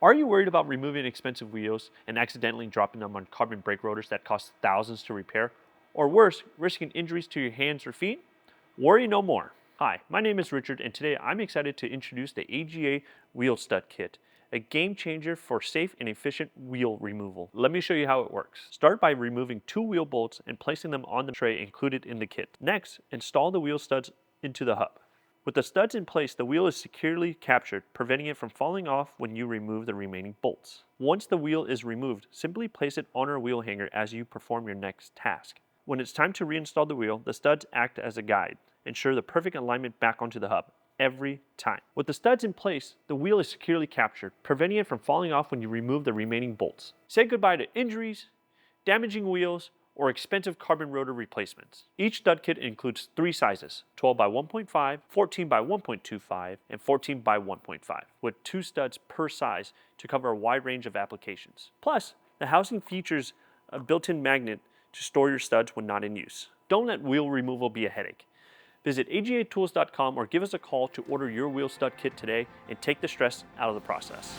Are you worried about removing expensive wheels and accidentally dropping them on carbon brake rotors that cost thousands to repair? Or worse, risking injuries to your hands or feet? Worry no more. Hi, my name is Richard, and today I'm excited to introduce the AGA Wheel Stud Kit, a game changer for safe and efficient wheel removal. Let me show you how it works. Start by removing 2 wheel bolts and placing them on the tray included in the kit. Next, install the wheel studs into the hub. With the studs in place, the wheel is securely captured, preventing it from falling off when you remove the remaining bolts. Once the wheel is removed, simply place it on a wheel hanger as you perform your next task. When it's time to reinstall the wheel, the studs act as a guide, ensure the perfect alignment back onto the hub, every time. With the studs in place, the wheel is securely captured, preventing it from falling off when you remove the remaining bolts. Say goodbye to injuries, damaging wheels, or expensive carbon rotor replacements. Each stud kit includes 3 sizes, 12 by 1.5, 14 by 1.25, and 14 by 1.5, with 2 studs per size to cover a wide range of applications. Plus, the housing features a built-in magnet to store your studs when not in use. Don't let wheel removal be a headache. Visit agatools.com or give us a call to order your wheel stud kit today and take the stress out of the process.